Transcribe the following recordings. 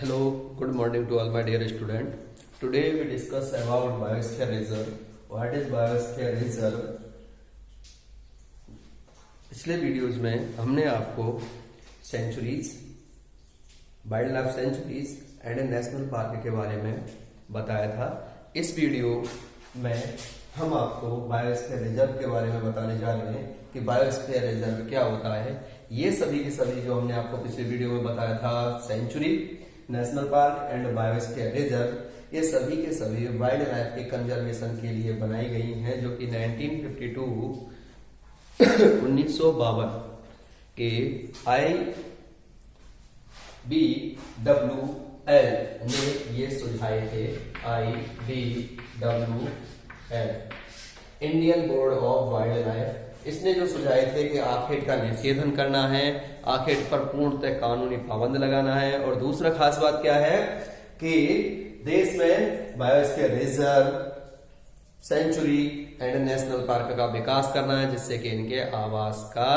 Hello, good morning to all my dear student. Today we discuss about biosphere reserve. What is biosphere reserve? पिछले videos में हमने आपको sanctuaries, wild life sanctuaries and national park के बारे में बताया था। इस वीडियो में हम आपको बायोस्फीयर रिजर्व के बारे में बताने जा रहे हैं कि बायोस्फीयर रिजर्व क्या होता है। ये सभी के सभी जो हमने आपको पिछले वीडियो में बताया था, sanctuary, national park and biosphere reserve, ये सभी के सभी वाइल्ड लाइफ के कंजर्वेशन के लिए बनाई गई हैं, जो कि 1952 के IBWL ने ये सुझाए थे। IBWL, Indian board of wild life, इसने जो सुझाए थे कि आखेट का निषेधन करना है, आखेट पर पूर्णतः कानूनी पाबंद लगाना है। और दूसरा खास बात क्या है कि देश में biosphere reserve, sanctuary and national park का विकास करना है, जिससे कि इनके आवास का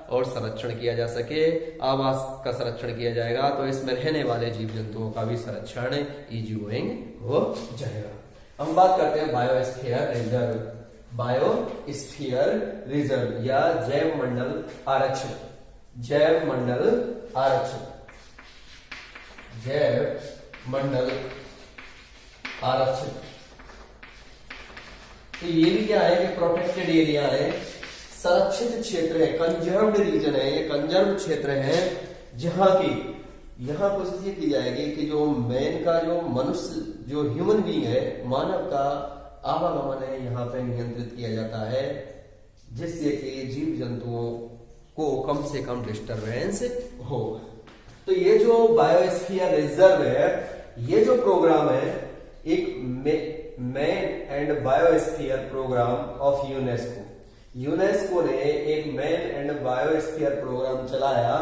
और संरक्षण किया जा सके। आवास का संरक्षण किया जाएगा तो इसमें रहने वाले जीव जंतुओं का भी संरक्षण इजी हो जाएगा। हम बात करते हैं बायोस्फीयर रिजर्व। बायोस्फीयर रिजर्व या जैव मंडल आरक्षण, जैव मंडल आरक्षण, जैव मंडल आरक्षण। तो ये भी क्या है कि प्रोटेक्टेड एरिया है, संरक्षित क्षेत्र है, कंजर्व्ड रीजन है, ये कंजर्व क्षेत्र है, जहां की यहां कोशिश ये की जाएगी कि जो मैन का, जो मनुष्य, जो ह्यूमन बीइंग है, मानव का आवागमन है, यहाँ पे नियंत्रित किया जाता है, जिससे कि जीव जंतुओं को कम से कम डिस्टरबेंस हो। तो ये जो बायोस्फीयर रिजर्व है, ये जो प्रोग्राम है, एक man and biosphere program of UNESCO, UNESCO ने एक मैन एंड बायोस्फीयर प्रोग्राम चलाया।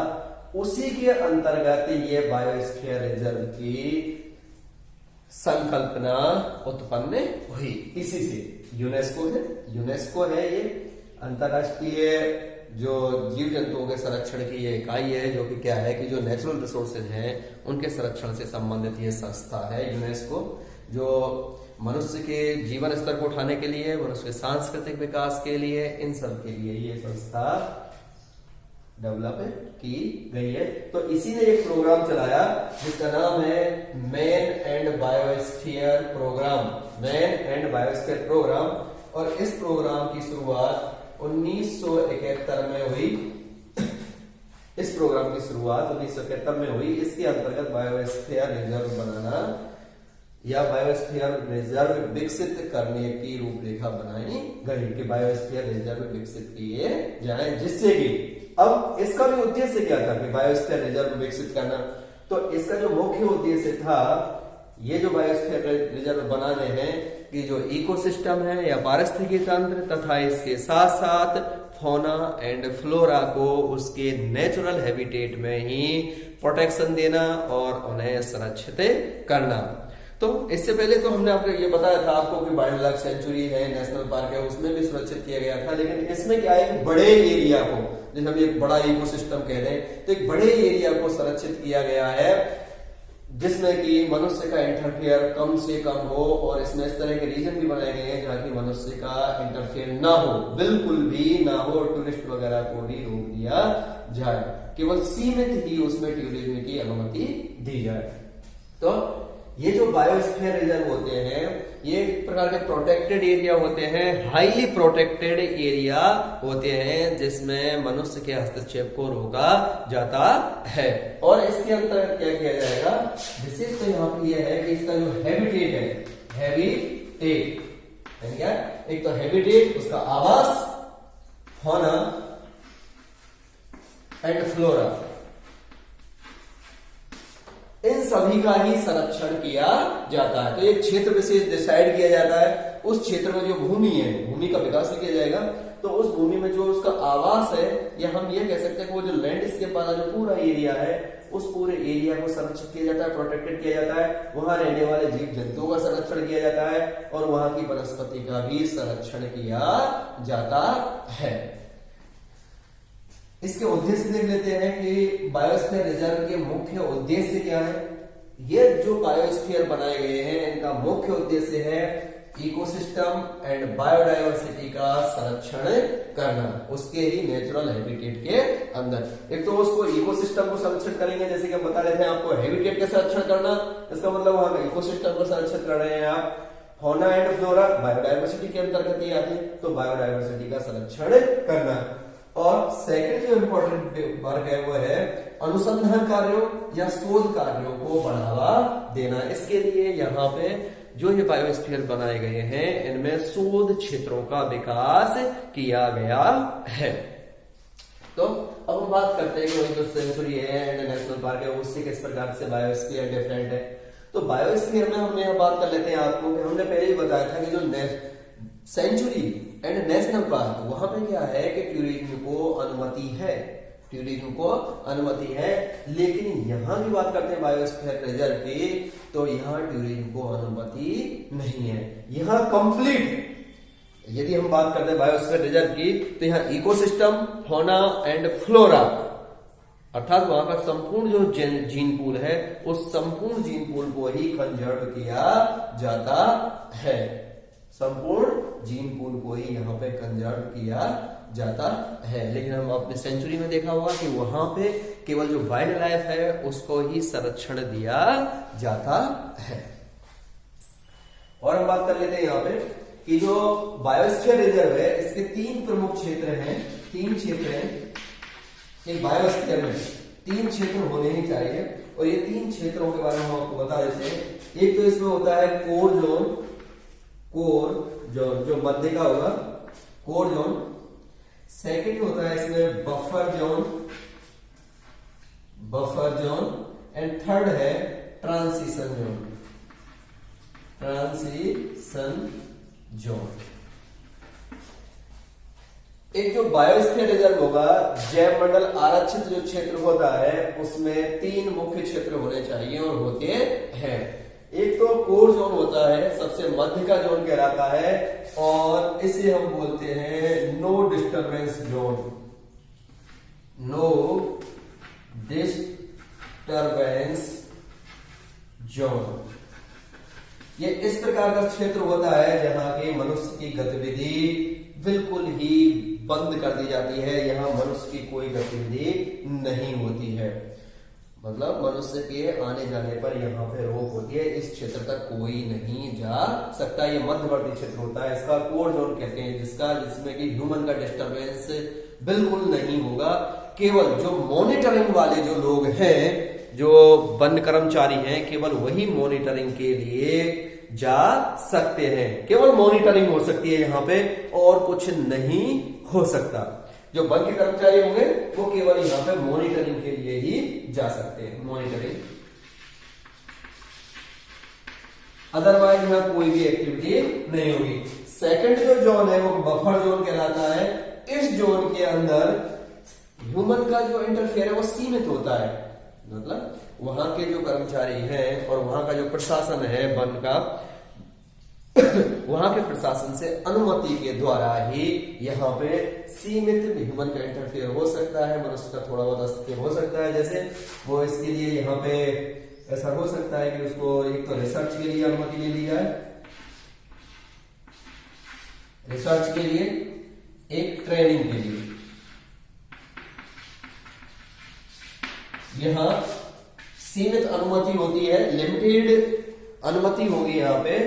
उसी के अंतर्गत ये बायोस्फीयर रिजर्व की संकल्पना उत्पन्न हुई। इसी से यूनेस्को है ये अंतरराष्ट्रीय जो जीव जंतुओं के संरक्षण की ये इकाई है, जो कि क्या है कि जो नेचुरल रिसोर्सेज हैं उनके संरक्षण से संबंधित ये संस्था है यूनेस्को, जो मनुष्य के जीवन स्तर को उठाने के लिए, मनुष्य के सांस्कृतिक विकास के लिए, इन सब के लिए ये संस्था डेवलप की गई है। तो इसी ने एक प्रोग्राम चलाया जिसका नाम है man and biosphere program, man and biosphere program. और इस प्रोग्राम की शुरुआत 1971 में हुई। इस प्रोग्राम की शुरुआत 1971 में हुई। इसके अंतर्गत बायोस्फीयर रिजर्व बनाना या बायोस्फीयर रिजर्व विकसित करने की रूपरेखा बनाई गई कि बायोस्फीयर रिजर्व विकसित किए जाएं, जिससे कि अब इसका भी उद्देश्य क्या था कि बायोस्फीयर रिजर्व विकसित करना। तो इसका जो मुख्य उद्देश्य था, ये जो बायोस्फीयर रिजर्व बनाने हैं कि जो इकोसिस्टम है या पारिस्थितिकी तंत्र तथा इसके साथ साथ फौना एंड फ्लोरा को उसके नेचुरल हैबिटेट में ही प्रोटेक्शन देना और उन्हें संरक्षित करना। तो इससे पहले तो हमने आपको ये बताया था आपको कि वाइल्ड लाइफ सेंचुरी है, नेशनल पार्क है, उसमें भी सुरक्षित किया गया था। लेकिन इसमें क्या है, बड़े एरिया को, जैसे हम एक बड़ा इकोसिस्टम कह रहे हैं, तो एक बड़े एरिया को संरक्षित किया गया है, जिसमें कि मनुष्य का इंटरफेयर कम से कम हो। और इसमें इस तरह के रीजन भी बनाए गए हैं जहां की मनुष्य का इंटरफेयर ना हो, बिल्कुल भी ना हो। टूरिस्ट वगैरह को भी रोक दिया जाए, केवल सीमित ही उसमें टूरिज्म की अनुमति दी जाए। तो ये जो बायोस्फीयर रिजर्व होते हैं, ये एक प्रकार के प्रोटेक्टेड एरिया होते हैं, हाईली प्रोटेक्टेड एरिया होते हैं, जिसमें मनुष्य के हस्तक्षेप को रोका जाता है। और इसके अंतर्गत क्या किया जाएगा, विशेष तो यहाँ पे यह है कि इसका जो हैबिटेट है, हैबिटेट क्या, एक तो हैबिटेट, उसका आवास, फौना एंड फ्लोरा, इन सभी का ही संरक्षण किया जाता है। तो एक क्षेत्र विशेष डिसाइड किया जाता है, उस क्षेत्र में जो भूमि है, भूमि का विकास भी किया जाएगा। तो उस भूमि में जो उसका आवास है, या हम ये कह सकते हैं कि वो जो लैंडस्केप वाला जो पूरा एरिया है, उस पूरे एरिया को संरक्षित किया जाता है, प्रोटेक्टेड किया जाता है। वहां रहने वाले जीव जंतुओं का संरक्षण किया जाता है और वहां की वनस्पति का भी संरक्षण किया जाता है। इसके उद्देश्य देख लेते हैं कि बायोस्फीयर रिजर्व के मुख्य उद्देश्य क्या है। ये जो बायोस्फीयर बनाए गए हैं इनका मुख्य उद्देश्य है इकोसिस्टम एंड बायोडायवर्सिटी का संरक्षण करना, उसके ही नेचुरल हैबिटेट के अंदर। एक तो उसको इकोसिस्टम को संरक्षण करेंगे, जैसे कि हम बता रहे थे आपको हैबिटेट का संरक्षण करना, इसका मतलब वहां का इकोसिस्टम को संरक्षण कर रहे हैं आप। फौना एंड फ्लोरा बायोडायवर्सिटी के अंतर्गत ही आते हैं, तो बायोडायवर्सिटी का संरक्षण करना। और सेकंड जो इंपॉर्टेंट वर्क है वो है अनुसंधान कार्यों या शोध कार्यों को बढ़ावा देना। इसके लिए यहाँ पे जो ये बायोस्फीयर बनाए गए हैं इनमें शोध क्षेत्रों का विकास किया गया है। तो अब हम बात करते हैं कि वही जो सेंचुरी है एंड नेशनल पार्क है उससे किस प्रकार से बायोस्फीयर डिफरेंट है। तो बायोस्फीयर में हमने यहाँ बात कर लेते हैं आपको कि हमने पहले ही बताया था कि जो सेंचुरी एंड नेशनल पार्क वहां पे क्या है कि टूरिज्म को अनुमति है, टूरिज्म को अनुमति है, लेकिन यहां की बात करते हैं बायोस्फीयर रिजर्व की, तो यहाँ टूरिज्म को अनुमति नहीं है। यहाँ कंप्लीट यदि हम बात करते हैं बायोस्फीयर रिजर्व की तो यहाँ इकोसिस्टम, फौना एंड फ्लोरा अर्थात वहां का संपूर्ण जो जीन पूल है उस संपूर्ण जीन पूल को ही कंजर्व किया जाता है, संपूर्ण जीन पूल को ही यहाँ पे कंजर्व किया जाता है। लेकिन हम अपने सेंचुरी में देखा होगा कि वहां पे केवल जो वाइल्ड लाइफ है उसको ही संरक्षण दिया जाता है। और हम बात कर लेते हैं यहाँ पे कि जो बायोस्फीयर रिजर्व है इसके 3 प्रमुख क्षेत्र हैं, 3 क्षेत्र हैं। एक बायोस्फीयर में 3 क्षेत्र होने ही चाहिए और ये 3 क्षेत्रों के बारे में हम आपको बता देते हैं। एक तो इसमें होता है कोर जोन, कोर जोन जो मध्य का होगा, कोर जोन। सेकंड होता है इसमें buffer zone, buffer zone and third है ट्रांसिशन जोन, ट्रांसिशन जोन। एक जो बायोस्फीयर रिजर्व होगा, जैव मंडल आरक्षित जो क्षेत्र होता है उसमें 3 मुख्य क्षेत्र होने चाहिए और होते हैं। एक तो कोर जोन होता है, सबसे मध्य का जोन कहलाता है और इसे हम बोलते हैं no disturbance zone, no disturbance zone. ये इस प्रकार का क्षेत्र होता है जहां की मनुष्य की गतिविधि बिल्कुल ही बंद कर दी जाती है, यहां मनुष्य की कोई गतिविधि नहीं होती है, मतलब मनुष्य के आने जाने पर यहाँ पे रोक होती है, इस क्षेत्र तक कोई नहीं जा सकता। ये मध्यवर्ती क्षेत्र होता है, इसका कोर जोन कहते हैं, जिसमें कि ह्यूमन का डिस्टरबेंस बिल्कुल नहीं होगा। केवल जो मॉनिटरिंग वाले जो लोग हैं, जो वन कर्मचारी हैं, केवल वही मॉनिटरिंग के लिए जा सकते हैं, केवल मॉनिटरिंग हो सकती है यहाँ पे और कुछ नहीं हो सकता। जो वन के कर्मचारी होंगे वो केवल यहाँ पे मॉनिटरिंग के लिए ही जा सकते हैं, मॉनिटरिंग, अदरवाइज यहाँ कोई भी एक्टिविटी नहीं होगी। सेकंड जो जोन है वो बफर जोन कहलाता है। इस जोन के अंदर ह्यूमन का जो इंटरफेयर है वो सीमित होता है, मतलब वहां के जो कर्मचारी हैं और वहां का जो प्रशासन है वन का, वहां के प्रशासन से अनुमति के द्वारा ही यहाँ पे सीमित ह्यूमन का इंटरफेयर हो सकता है, मनुष्य का थोड़ा बहुत हस्तक्षेप हो सकता है। जैसे वो इसके लिए यहाँ पे ऐसा हो सकता है कि उसको एक तो रिसर्च के लिए अनुमति ले ली जाए, रिसर्च के लिए, एक ट्रेनिंग के लिए। यहाँ सीमित अनुमति होती है, लिमिटेड अनुमति होगी यहाँ पे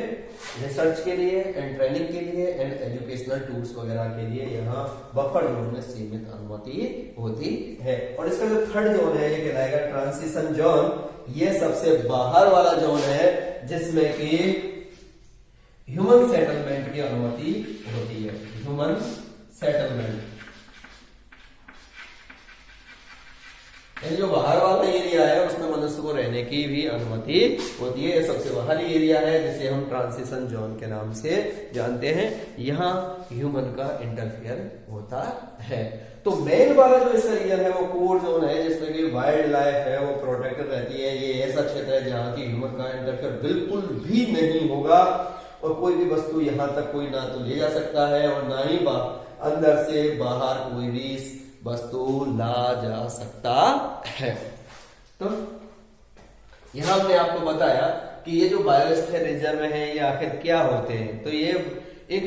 रिसर्च के लिए एंड ट्रेनिंग के लिए एंड एजुकेशनल टूल्स वगैरह के लिए। यहाँ बफर जोन में सीमित अनुमति होती है। और इसका जो थर्ड जोन है ये कहलाएगा ट्रांसिशन जोन। ये सबसे बाहर वाला जोन है जिसमें कि ह्यूमन सेटलमेंट की अनुमति होती है, ह्यूमन सेटलमेंट। जो बाहर वाला एरिया है उसमें मनुष्य को रहने की भी अनुमति होती है। सबसे बाहरी एरिया है जिसे हम ट्रांसिशन जोन के नाम से जानते हैं। यहाँ ह्यूमन का इंटरफेयर होता है। तो मेन वाला जो इसका रीजन है वो कोर जोन है जिसमें कि वाइल्ड लाइफ है वो प्रोटेक्टेड रहती है। ये ऐसा क्षेत्र है जहाँ की ह्यूमन का इंटरफेयर बिल्कुल भी नहीं होगा और कोई भी वस्तु यहाँ तक कोई ना तो ले जा सकता है और ना ही अंदर से बाहर कोई भी वस्तु ला जा सकता है। तो यहाँ हमने आपको बताया कि ये जो बायोस्फीयर रिजर्व है ये आखिर क्या होते हैं। तो ये एक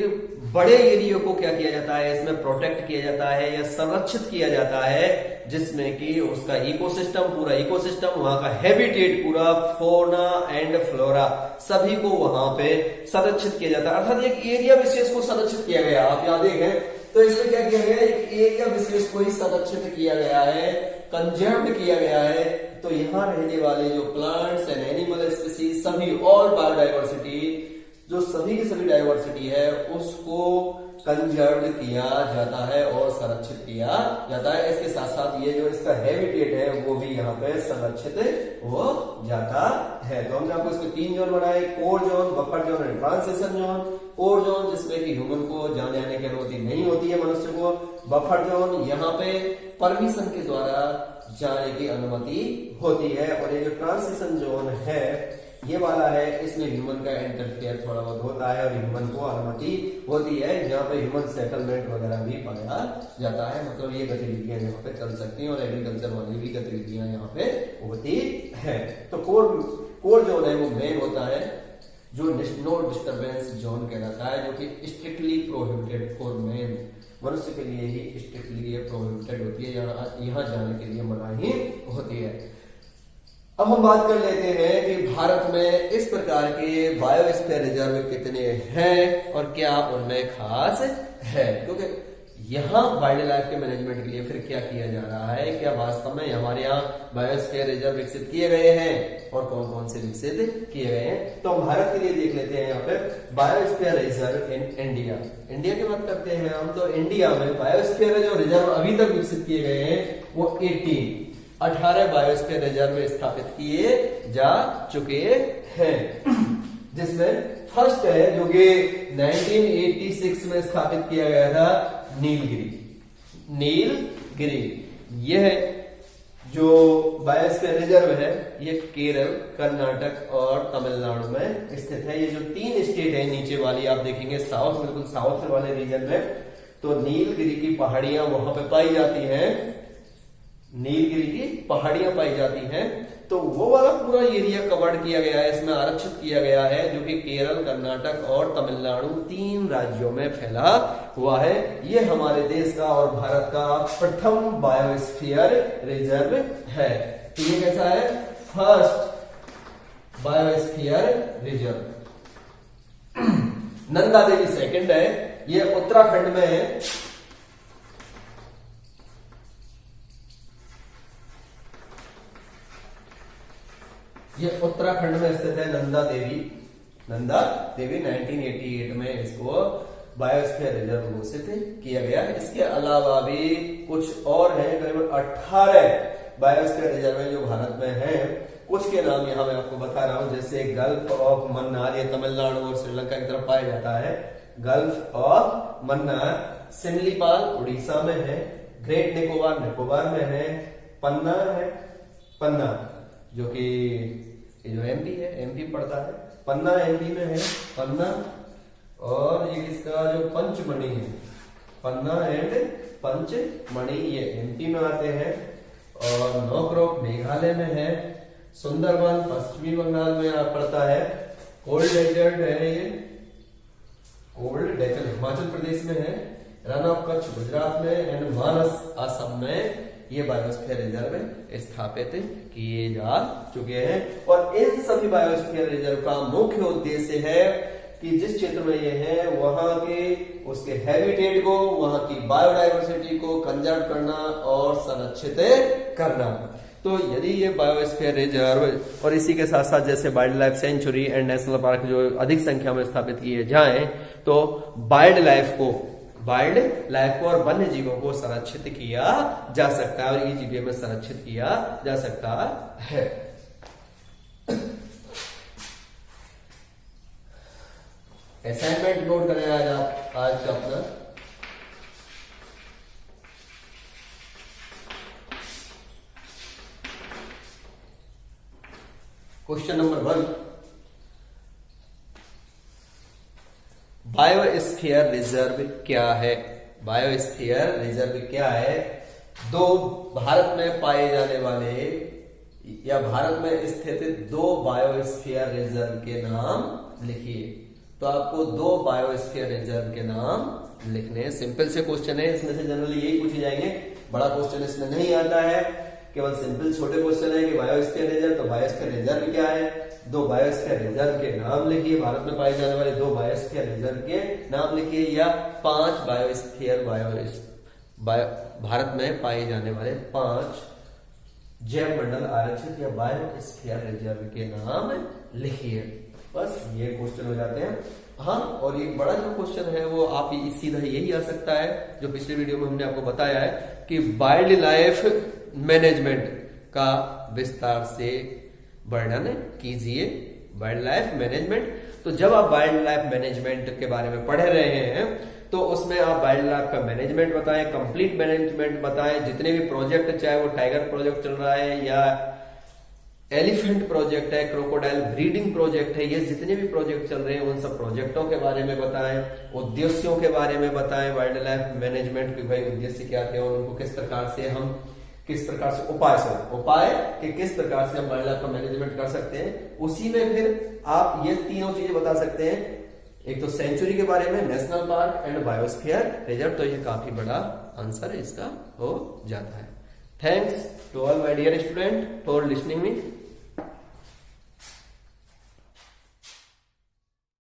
बड़े एरिया को क्या किया जाता है, इसमें प्रोटेक्ट किया जाता है या संरक्षित किया जाता है, जिसमें कि उसका इकोसिस्टम, पूरा इकोसिस्टम, वहां का हैबिटेट, पूरा फौना एंड फ्लोरा सभी को वहां पे संरक्षित किया जाता है। अर्थात एक एरिया विशेष को संरक्षित किया गया। आप याद देखें तो इसमें क्या किया गया, एक एरिया विशेष को ही संरक्षित किया गया है, कंजर्व्ड किया गया है। तो यहाँ रहने वाले जो प्लांट्स एंड एनिमल स्पीसीज, सभी ऑल बायोडाइवर्सिटी, जो सभी की सभी डाइवर्सिटी है, उसको कंजर्व किया जाता है और संरक्षित किया जाता है। इसके साथ साथ ये जो इसका हैबिटेट है वो भी यहाँ पे संरक्षित हो जाता है। तो हमने आपको इसके 3 जोन बनाए, core zone, buffer zone and transition zone. Core zone जिसमें कि ह्यूमन को जाने आने की अनुमति नहीं होती है, मनुष्य को। बफर जोन यहाँ पे परमिशन के द्वारा जाने की अनुमति होती है। और ये जो ट्रांजिशन जोन है ये वाला है, इसमें ह्यूमन का इंटरफेयर थोड़ा बहुत होता है और ह्यूमन को अनुमति होती है, जहाँ पे ह्यूमन सेटलमेंट वगैरह भी पाया जाता है। मतलब ये गतिविधियां यहाँ पे चल सकती हैं और एग्रीकल्चर वाली भी गतिविधियां यहाँ पे होती है। तो कोर जोन है वो मेन होता है, जो नो डिस्टर्बेंस जोन कहलाता है, जो कि स्ट्रिक्टली प्रोहिबिटेड फॉर मैन, मनुष्य के लिए ही स्ट्रिक्टली ये प्रोहिबिटेड होती है, यहाँ जाने के लिए मनाही होती है। अब हम बात कर लेते हैं कि भारत में इस प्रकार के बायोस्फीयर रिजर्व कितने हैं और क्या उनमें खास है, क्योंकि यहाँ वाइल्ड लाइफ के मैनेजमेंट के लिए फिर क्या किया जा रहा है, क्या वास्तव में हमारे यहाँ बायोस्फीयर रिजर्व विकसित किए गए हैं और कौन कौन से विकसित किए गए हैं। तो हम भारत के लिए देख लेते हैं यहाँ पे biosphere reserve in India. India की बात करते हैं हम, तो इंडिया में बायोस्फीयर जो रिजर्व अभी तक विकसित किए गए हैं वो 18 बायोस्फीयर रिजर्व स्थापित किए जा चुके हैं, जिसमें फर्स्ट है जो कि 1986 में स्थापित किया गया था, नीलगिरी। यह जो बायोस्फीयर रिजर्व है ये केरल, कर्नाटक और तमिलनाडु में स्थित है। ये जो 3 स्टेट है नीचे वाली आप देखेंगे, साउथ, बिल्कुल साउथ वाले रीजन में, तो नीलगिरी की पहाड़ियां वहां पे पाई जाती हैं, नीलगिरी की पहाड़ियां पाई जाती हैं। तो वो वाला पूरा एरिया कवर्ड किया गया है, इसमें आरक्षित किया गया है, जो कि केरल, कर्नाटक और तमिलनाडु 3 राज्यों में फैला हुआ है। ये हमारे देश का और भारत का प्रथम बायोस्फीयर रिजर्व है। तो ये कैसा है, first biosphere reserve. Nanda Devi second है, ये उत्तराखंड में है। ये उत्तराखंड में स्थित है नंदा देवी। 1988 में इसको बायोस्फीयर रिजर्व घोषित किया गया। इसके अलावा भी कुछ और हैं, करीबन 18 बायोस्फीयर रिजर्व जो भारत में हैं। कुछ के नाम यहाँ मैं आपको बता रहा हूं, जैसे गल्फ ऑफ मन्नार, ये तमिलनाडु और श्रीलंका की तरफ पाया जाता है। गल्फ ऑफ मन्नार, सिमलीपाल उड़ीसा में है, ग्रेट निकोबार निकोबार में है, पन्ना है, पन्ना जो कि जो एमपी है, एमपी पड़ता है, पन्ना एमपी में है, पन्ना। और ये इसका जो पंचमणि है, पन्ना एंड पंचमणि, ये एमपी में आते हैं। और नौक्रॉक मेघालय में है, सुंदरबन पश्चिमी बंगाल में पड़ता है, कोल्ड डेजर्ट है, ये कोल्ड डेजर्ट हिमाचल प्रदेश में है, रन ऑफ कच्छ गुजरात में एंड मानस असम में ये बायोस्फीयर रिजर्व स्थापित किए जा चुके हैं। और इन सभी बायोस्फीयर रिजर्व का मुख्य उद्देश्य है कि जिस क्षेत्र में ये है वहां के उसके हैबिटेट को, वहां की बायोडाइवर्सिटी को कंजर्व करना और संरक्षित करना। तो यदि ये बायोस्फीयर रिजर्व और इसी के साथ साथ जैसे wild life sanctuary and national park जो अधिक संख्या में स्थापित किए जाएं, तो वाइल्ड लाइफ को और वन्य जीवों को संरक्षित किया जा सकता है और ईजीपी में संरक्षित किया जा सकता है। असाइनमेंट नोट करें आज का अपना। क्वेश्चन नंबर 1, बायोस्फीयर रिजर्व क्या है? बायोस्फीयर रिजर्व क्या है? 2 भारत में पाए जाने वाले या भारत में स्थित 2 बायोस्फीयर रिजर्व के नाम लिखिए। तो आपको 2 बायोस्फीयर रिजर्व के नाम लिखने हैं। सिंपल से क्वेश्चन है, इसमें से जनरली यही पूछे जाएंगे, बड़ा क्वेश्चन इसमें नहीं आता है, केवल सिंपल छोटे क्वेश्चन है कि बायोस्फीयर रिजर्व, तो बायोस्फीयर रिजर्व क्या है, 2 बायोस्फीयर रिजर्व के नाम लिखिए, भारत में पाए जाने वाले 2 बायोस्फीयर रिजर्व के नाम लिखिए, या 5 बायोस्फीयर भारत में पाए जाने वाले 5 जैव मंडल आरक्षित या बायोस्फीयर रिजर्व के नाम लिखिए। बस ये क्वेश्चन हो जाते हैं। हाँ, और एक बड़ा जो क्वेश्चन है वो आप सीधा यही आ सकता है जो पिछले वीडियो में हमने आपको बताया है कि वाइल्ड लाइफ मैनेजमेंट का विस्तार से वर्णन कीजिए। वाइल्ड लाइफ मैनेजमेंट, तो जब आप वाइल्ड लाइफ मैनेजमेंट के बारे में पढ़ रहे हैं तो उसमें आप वाइल्ड लाइफ का मैनेजमेंट बताएं, कंप्लीट मैनेजमेंट बताएं, जितने भी प्रोजेक्ट, चाहे वो टाइगर प्रोजेक्ट चल रहा है या एलिफेंट प्रोजेक्ट है, क्रोकोडाइल ब्रीडिंग प्रोजेक्ट है, ये जितने भी प्रोजेक्ट चल रहे हैं उन सब प्रोजेक्टों के बारे में बताएं, उद्देश्यों के बारे में बताएं, वाइल्ड लाइफ मैनेजमेंट के भाई उद्देश्य क्या थे और उनको किस प्रकार से हम उपाय कि किस प्रकार से हम वाइल्ड लाइफ का मैनेजमेंट कर सकते हैं। उसी में फिर आप ये तीनों चीजें बता सकते हैं, एक तो सेंचुरी के बारे में, national park and biosphere reserve, तो ये काफी बड़ा आंसर इसका हो जाता है। Thanks to all my dear student for listening me.